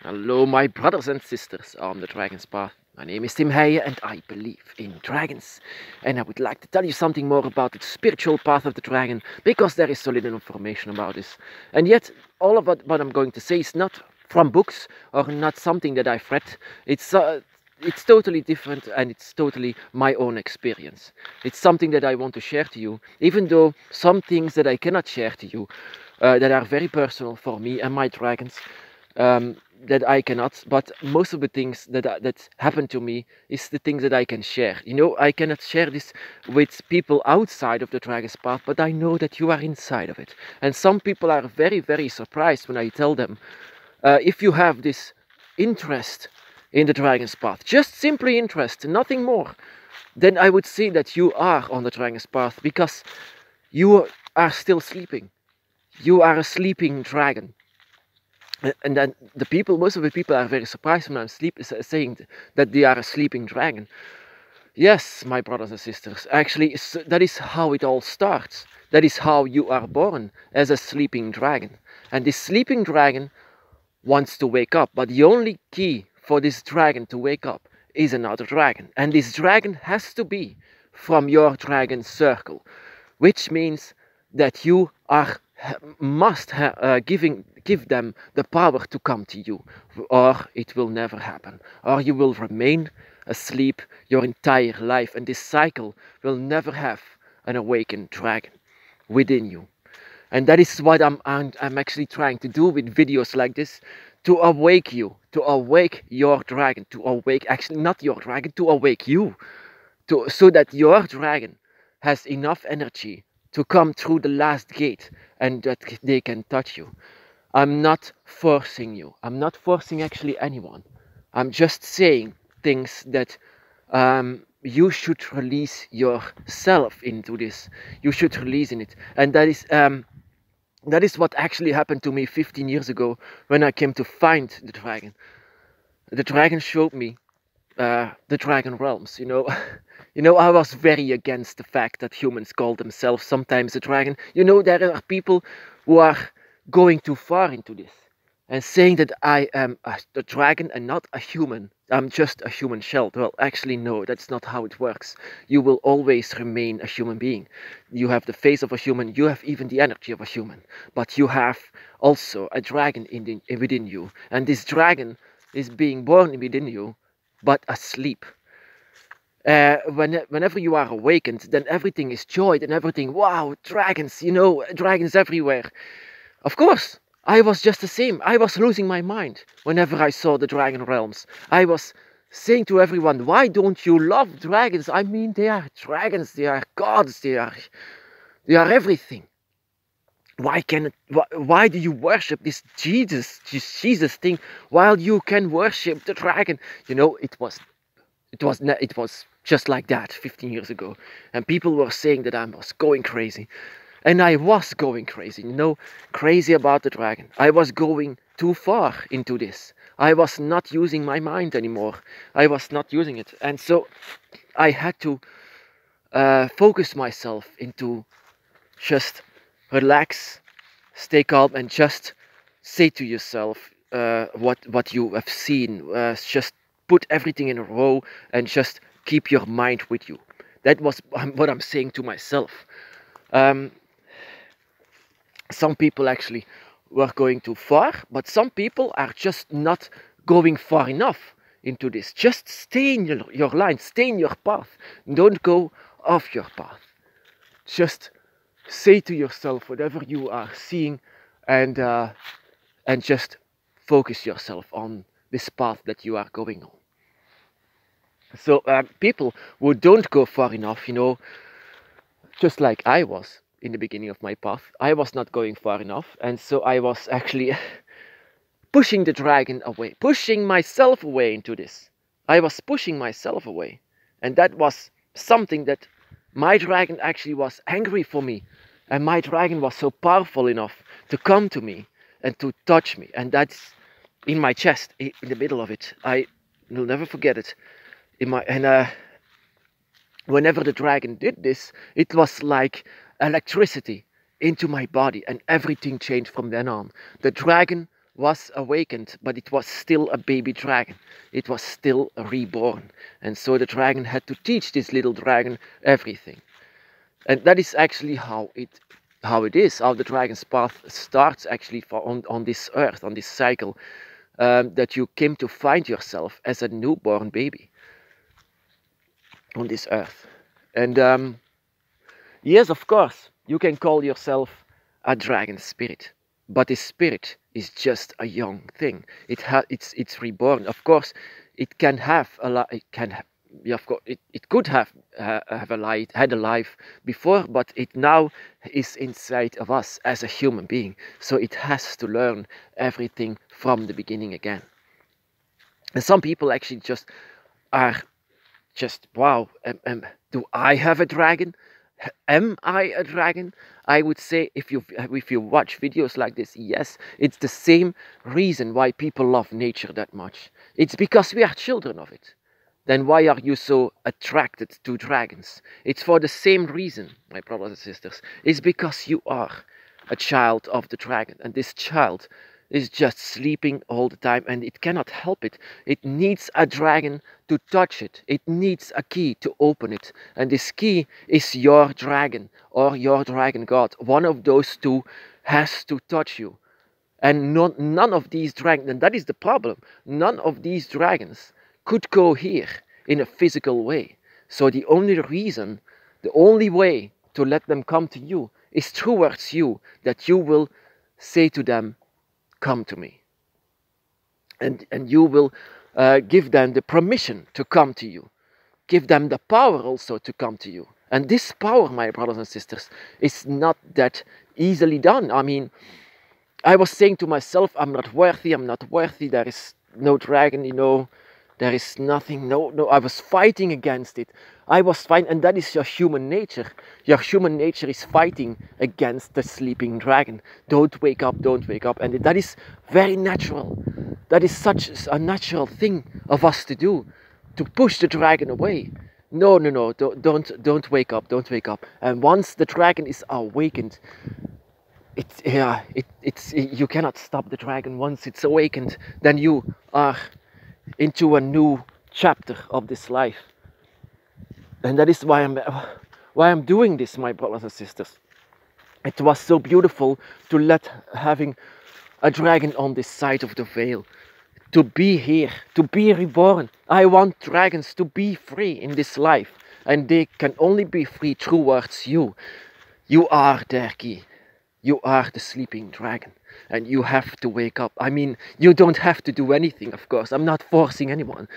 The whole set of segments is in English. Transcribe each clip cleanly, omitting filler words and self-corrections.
Hello, my brothers and sisters on the Dragon's Path. My name is Tim Heijen and I believe in dragons. And I would like to tell you something more about the spiritual path of the dragon, because there is so little information about this. And yet, all of what I'm going to say is not from books or not something that I've read. It's totally different and it's totally my own experience. It's something that I want to share to you, even though some things that I cannot share to you, that are very personal for me and my dragons, that I cannot, but most of the things that happen to me is the things that I can share. You know, I cannot share this with people outside of the Dragon's Path, but I know that you are inside of it. And some people are very, very surprised when I tell them, if you have this interest in the Dragon's Path, just simply interest, nothing more, then I would say that you are on the Dragon's Path, because you are still sleeping. You are a sleeping dragon. And then most of the people are very surprised when I'm saying that they are a sleeping dragon. Yes, my brothers and sisters, actually, that is how it all starts. That is how you are born, as a sleeping dragon. And this sleeping dragon wants to wake up, but the only key for this dragon to wake up is another dragon. And this dragon has to be from your dragon circle, which means that you must give them the power to come to you, or it will never happen, or you will remain asleep your entire life, and this cycle will never have an awakened dragon within you. And that is what I'm actually trying to do with videos like this, to awake you, to awake your dragon, to awake, actually not your dragon, to awake you, so that your dragon has enough energy to come through the last gate and that they can touch you. I'm not forcing you. I'm not forcing actually anyone. I'm just saying things that you should release yourself into this. You should release in it. And that is what actually happened to me 15 years ago when I came to find the dragon. The dragon showed me the dragon realms, you know. You know, I was very against the fact that humans call themselves sometimes a dragon. You know, there are people who are going too far into this and saying that I am a dragon and not a human. I'm just a human shell. Well, actually, no, that's not how it works. You will always remain a human being. You have the face of a human. You have even the energy of a human. But you have also a dragon within you. And this dragon is being born within you, but asleep. Whenever you are awakened, then everything is joy and everything. Wow, dragons, you know, dragons everywhere. Of course, I was just the same. I was losing my mind whenever I saw the dragon realms. I was saying to everyone, why don't you love dragons? I mean, they are dragons, they are gods, they are everything. Why do you worship this Jesus thing while you can worship the dragon? You know, it was just like that 15 years ago, and people were saying that I was going crazy, and I was going crazy, you know, crazy about the dragon. I was going too far into this. I was not using my mind anymore. I was not using it, and so I had to focus myself into just relax, stay calm, and just say to yourself what you have seen. Just put everything in a row and just keep your mind with you. That was what I'm saying to myself. Some people actually were going too far, but some people are just not going far enough into this. Just stay in your line, stay in your path. Don't go off your path. Just say to yourself whatever you are seeing, and just focus yourself on this path that you are going on. So people who don't go far enough, you know, just like I was in the beginning of my path, I was not going far enough, and so I was actually pushing the dragon away, pushing myself away into this. I was pushing myself away, and that was something that my dragon actually was angry for me, and my dragon was so powerful enough to come to me and to touch me, and that's in my chest, in the middle of it. I will never forget it. Whenever the dragon did this, it was like electricity into my body, and everything changed from then on. The dragon was awakened, but it was still a baby dragon. It was still reborn. And so the dragon had to teach this little dragon everything. And that is actually how it is, how the dragon's path starts actually on this earth, on this cycle, that you came to find yourself as a newborn baby on this earth. And yes, of course, you can call yourself a dragon spirit, but this spirit is just a young thing. It's reborn. Of course, it can have a lot. Yeah, of course, it could have had a life before, but it now is inside of us as a human being. So it has to learn everything from the beginning again. And some people actually just are wow. Do I have a dragon? Am I a dragon? I would say if you watch videos like this, yes, it's the same reason why people love nature that much. It's because we are children of it. Then why are you so attracted to dragons? It's for the same reason, my brothers and sisters. It's because you are a child of the dragon, and this child is just sleeping all the time, and it cannot help it. It needs a dragon to touch it. It needs a key to open it, and this key is your dragon or your dragon god. One of those two has to touch you, and none of these dragons, and that is the problem, none of these dragons could go here in a physical way. So the only way to let them come to you is towards you, that you will say to them, come to me. And you will give them the permission to come to you. Give them the power also to come to you. And this power, my brothers and sisters, is not that easily done. I mean, I was saying to myself, I'm not worthy, there is no dragon, there is nothing, no, I was fighting against it. I was fighting, and that is your human nature. Your human nature is fighting against the sleeping dragon. Don't wake up, and that is very natural. That is such a natural thing of us to do, to push the dragon away. No, don't wake up. And once the dragon is awakened, you cannot stop the dragon. Once it's awakened, then you are into a new chapter of this life. And that is why I'm doing this, my brothers and sisters. It was so beautiful to let having a dragon on this side of the veil, to be here, to be reborn. I want dragons to be free in this life, and they can only be free towards you. You are their key. You are the sleeping dragon, and you have to wake up. I mean, you don't have to do anything, of course. I'm not forcing anyone.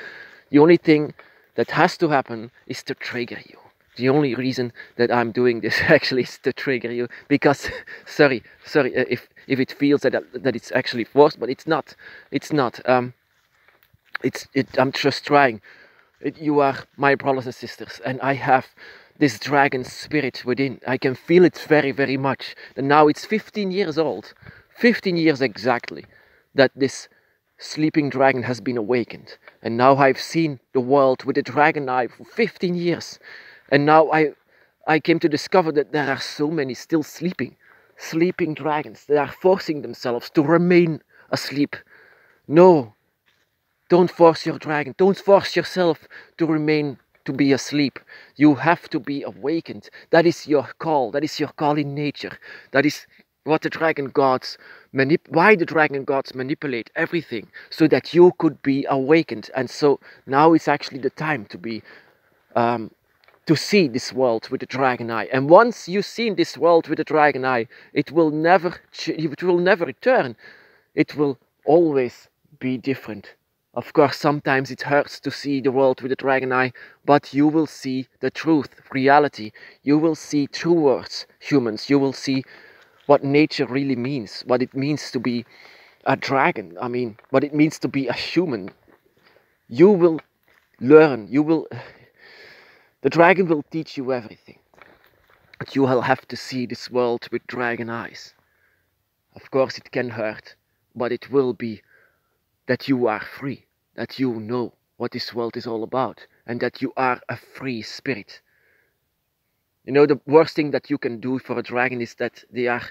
The only thing that has to happen is to trigger you. The only reason that I'm doing this actually is to trigger you, because sorry, if it feels that it's actually forced, but it's not. I'm just trying. You are my brothers and sisters, and I have this dragon spirit within. I can feel it very, very much. And now it's 15 years old, 15 years exactly, that this sleeping dragon has been awakened. And now I've seen the world with a dragon eye for 15 years. And now I came to discover that there are so many still sleeping dragons that are forcing themselves to remain asleep. No, don't force your dragon. Don't force yourself to be asleep. You have to be awakened. That is your call. That is your call in nature. That is what the dragon gods why the dragon gods manipulate everything, so that you could be awakened. And so now it's actually the time to be to see this world with the dragon eye. And once you've seen this world with the dragon eye, it will never return. It will always be different. Of course, sometimes it hurts to see the world with a dragon eye, but you will see the truth, reality. You will see towards humans. You will see what nature really means, what it means to be a dragon. I mean, what it means to be a human. You will learn. The dragon will teach you everything. But you will have to see this world with dragon eyes. Of course, it can hurt, but it will be that you are free, that you know what this world is all about, and that you are a free spirit. You know, the worst thing that you can do for a dragon is that they are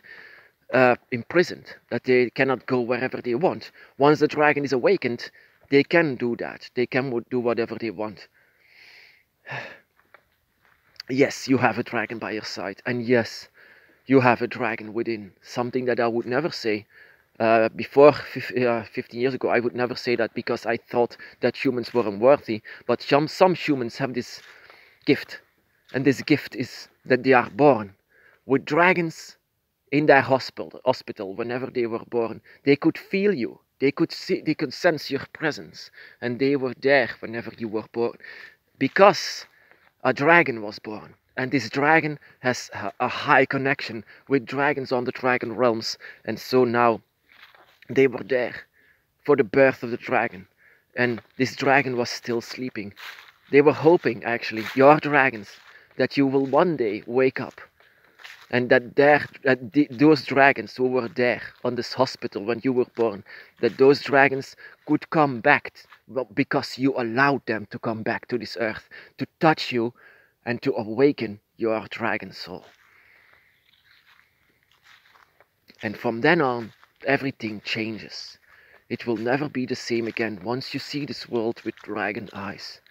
imprisoned, that they cannot go wherever they want. Once the dragon is awakened, they can do that. They can do whatever they want. Yes, you have a dragon by your side, and yes, you have a dragon within. Something that I would never say. Before 15 years ago, I would never say that because I thought that humans were unworthy. But some humans have this gift, and this gift is that they are born with dragons in their hospital. Whenever they were born, they could feel you. They could see, they could sense your presence, and they were there whenever you were born, because a dragon was born. And this dragon has a high connection with dragons on the dragon realms, and so now they were there for the birth of the dragon, and this dragon was still sleeping. They were hoping, actually, your dragons, that you will one day wake up, and that those dragons who were there on this hospital when you were born, that those dragons could come back, because you allowed them to come back to this earth, to touch you and to awaken your dragon soul. And from then on, everything changes. It will never be the same again once you see this world with dragon eyes.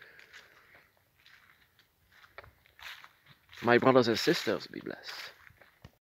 My brothers and sisters, be blessed.